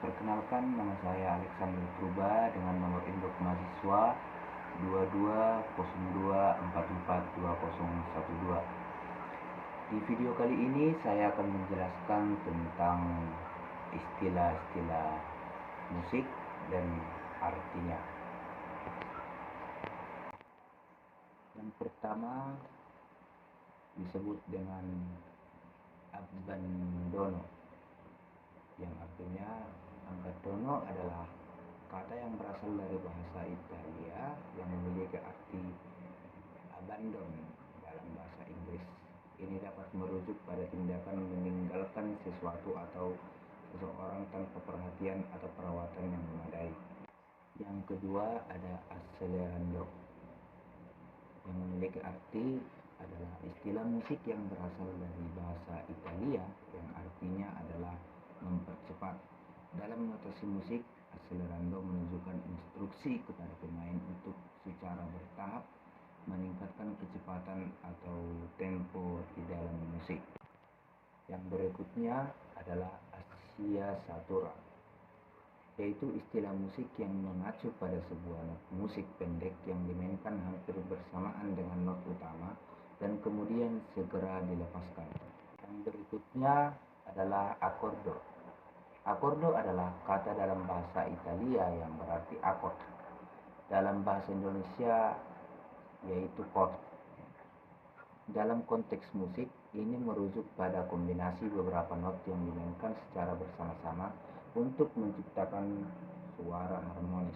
Perkenalkan, nama saya Alexander Purba dengan nomor induk mahasiswa 2202442012. Di video kali ini saya akan menjelaskan tentang istilah-istilah musik dan artinya. Yang pertama disebut dengan abbandono, yang artinya abbandono adalah kata yang berasal dari bahasa Italia yang memiliki arti abandon dalam bahasa Inggris. Ini dapat merujuk pada tindakan meninggalkan sesuatu atau seseorang tanpa perhatian atau perawatan yang memadai. Yang kedua ada accelerando, yang memiliki arti adalah istilah musik yang berasal dari bahasa Italia yang artinya adalah mempercepat. Dalam notasi musik, accelerando menunjukkan instruksi kepada pemain untuk secara bertahap meningkatkan kecepatan atau tempo di dalam musik. Yang berikutnya adalah acciasatura, yaitu istilah musik yang mengacu pada sebuah not musik pendek yang dimainkan hampir bersamaan dengan not utama dan kemudian segera dilepaskan. Yang berikutnya adalah accordo. Accordo adalah kata dalam bahasa Italia yang berarti akord. Dalam bahasa Indonesia yaitu chord. Dalam konteks musik, ini merujuk pada kombinasi beberapa not yang dimainkan secara bersama-sama untuk menciptakan suara harmonis.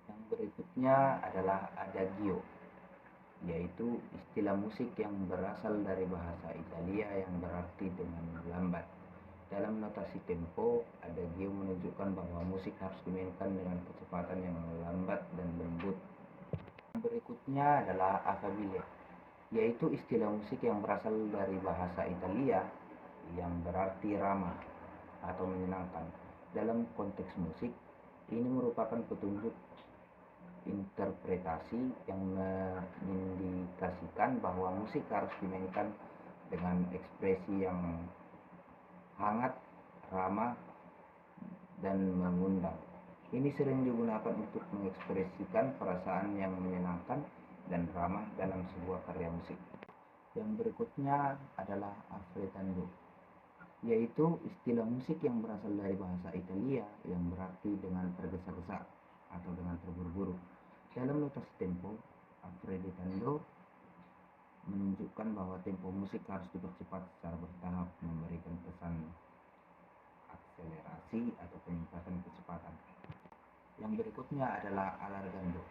Yang berikutnya adalah adagio, yaitu istilah musik yang berasal dari bahasa Italia yang berarti dengan lambat. Dalam notasi tempo, adagio menunjukkan bahwa musik harus dimainkan dengan kecepatan yang lambat dan lembut. Yang berikutnya adalah affabile, yaitu istilah musik yang berasal dari bahasa Italia yang berarti ramah atau menyenangkan. Dalam konteks musik, ini merupakan petunjuk interpretasi yang mengindikasikan bahwa musik harus dimainkan dengan ekspresi yang hangat, ramah, dan mengundang. Ini sering digunakan untuk mengekspresikan perasaan yang menyenangkan dan ramah dalam sebuah karya musik. Yang berikutnya adalah affrettando, yaitu istilah musik yang berasal dari bahasa Italia yang berarti dengan tergesa-gesa atau dengan terburu-buru. Dalam notasi tempo, affrettando menunjukkan bahwa tempo musik harus dipercepat secara bertahap, memberikan kesan akselerasi atau peningkatan kecepatan. Yang berikutnya adalah allargando,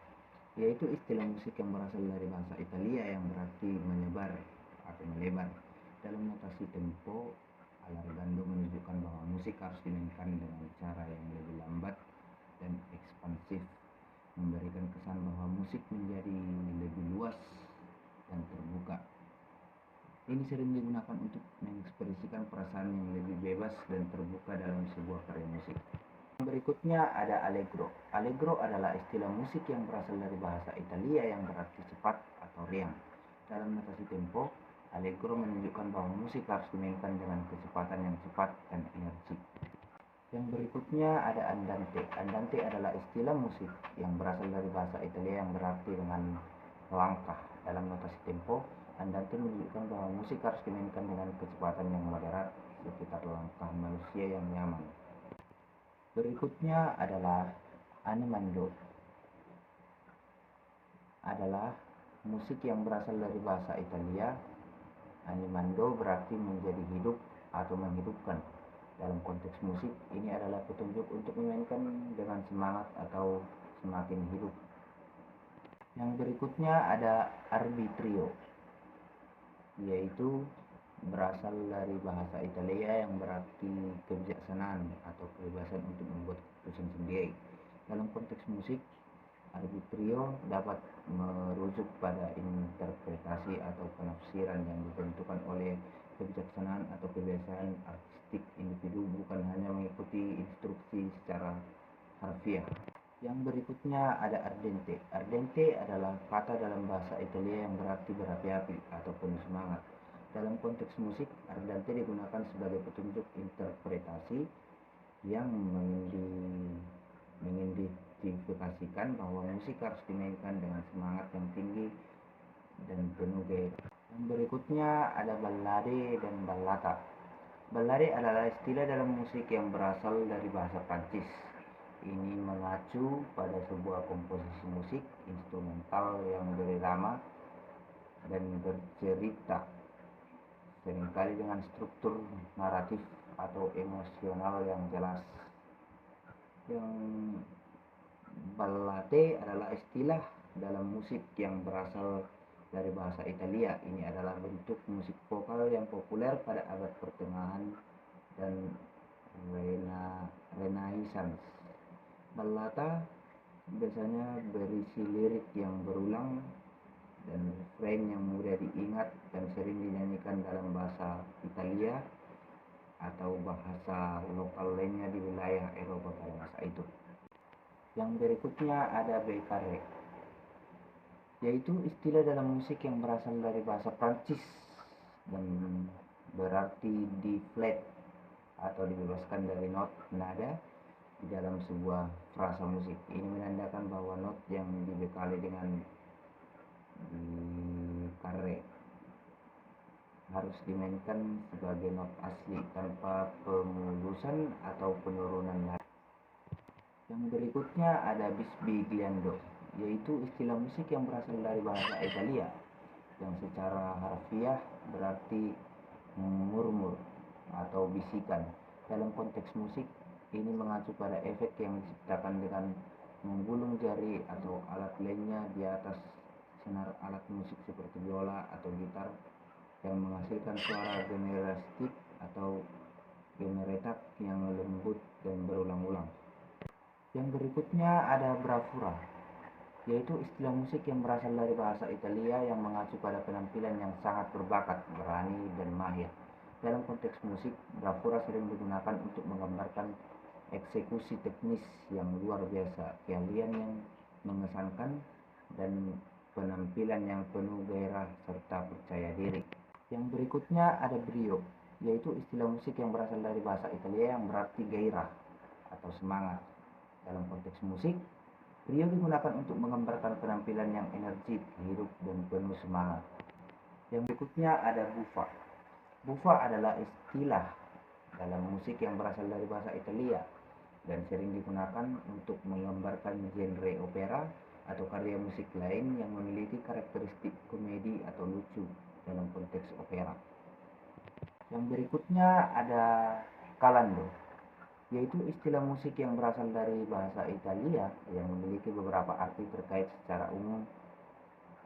yaitu istilah musik yang berasal dari bahasa Italia yang berarti menyebar atau melebar. Dalam notasi tempo, allargando menunjukkan bahwa musik harus dimainkan dengan cara yang lebih lambat dan ekspansif, memberikan kesan bahwa musik menjadi lebih luas dan terbuka. Ini sering digunakan untuk mengekspresikan perasaan yang lebih bebas dan terbuka dalam sebuah karya musik. Berikutnya ada allegro. Allegro adalah istilah musik yang berasal dari bahasa Italia yang berarti cepat atau riang. Dalam notasi tempo, allegro menunjukkan bahwa musik harus dimainkan dengan kecepatan yang cepat dan energik. Yang berikutnya ada andante. Andante adalah istilah musik yang berasal dari bahasa Italia yang berarti dengan langkah. Dalam notasi tempo, andante menunjukkan bahwa musik harus dimainkan dengan kecepatan yang moderat sekitar langkah manusia yang nyaman. Berikutnya adalah animando, adalah musik yang berasal dari bahasa Italia. Animando berarti menjadi hidup atau menghidupkan. Dalam konteks musik, ini adalah petunjuk untuk memainkan dengan semangat atau semakin hidup. Yang berikutnya ada arbitrio, yaitu berasal dari bahasa Italia yang berarti kebijaksanaan atau kebebasan untuk membuat keputusan sendiri. Dalam konteks musik, arbitrio dapat merujuk pada interpretasi atau penafsiran yang ditentukan oleh kebijaksanaan atau kebiasaan artistik individu, bukan hanya mengikuti instruksi secara harfiah. Yang berikutnya ada ardente. Ardente adalah kata dalam bahasa Italia yang berarti berapi-api atau penuh semangat. Dalam konteks musik, ardente digunakan sebagai petunjuk interpretasi yang mengidentifikasikan bahwa musik harus dimainkan dengan semangat yang tinggi dan penuh gairah. Yang berikutnya ada ballade dan ballata. Ballade adalah istilah dalam musik yang berasal dari bahasa Prancis. Ini mengacu pada sebuah komposisi musik instrumental yang berirama dan bercerita, seringkali dengan struktur naratif atau emosional yang jelas. Yang ballate adalah istilah dalam musik yang berasal dari bahasa Italia. Ini adalah bentuk musik vokal yang populer pada abad pertengahan dan Renaissance. Ballata biasanya berisi lirik yang berulang dan refrain yang mudah diingat dan sering dinyanyikan dalam bahasa Italia atau bahasa lokal lainnya di wilayah Eropa pada masa itu. Yang berikutnya ada becare, yaitu istilah dalam musik yang berasal dari bahasa Prancis dan berarti di flat atau dibebaskan dari not nada di dalam sebuah frasa musik. Ini menandakan bahwa not yang dibekali dengan kare harus dimainkan sebagai not asli tanpa pemulusan atau penurunan nada. Yang berikutnya ada bisbigliando, yaitu istilah musik yang berasal dari bahasa Italia yang secara harfiah berarti murmur atau bisikan. Dalam konteks musik, ini mengacu pada efek yang diciptakan dengan menggulung jari atau alat lainnya di atas senar alat musik seperti biola atau gitar yang menghasilkan suara generistik atau gemeretak yang lembut dan berulang-ulang. Yang berikutnya ada bravura, yaitu istilah musik yang berasal dari bahasa Italia yang mengacu pada penampilan yang sangat berbakat, berani, dan mahir. Dalam konteks musik, bravura sering digunakan untuk menggambarkan eksekusi teknis yang luar biasa, keahlian yang mengesankan, dan penampilan yang penuh gairah serta percaya diri. Yang berikutnya ada brio, yaitu istilah musik yang berasal dari bahasa Italia yang berarti gairah atau semangat. Dalam konteks musik, brio digunakan untuk menggambarkan penampilan yang energik, hidup, dan penuh semangat. Yang berikutnya ada buffa. Buffa adalah istilah dalam musik yang berasal dari bahasa Italia dan sering digunakan untuk menggambarkan genre opera atau karya musik lain yang memiliki karakteristik komedi atau lucu dalam konteks opera. Yang berikutnya ada calando, yaitu istilah musik yang berasal dari bahasa Italia yang memiliki beberapa arti terkait. Secara umum,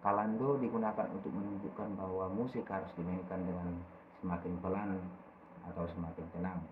calando digunakan untuk menunjukkan bahwa musik harus dimainkan dengan semakin pelan atau semakin tenang.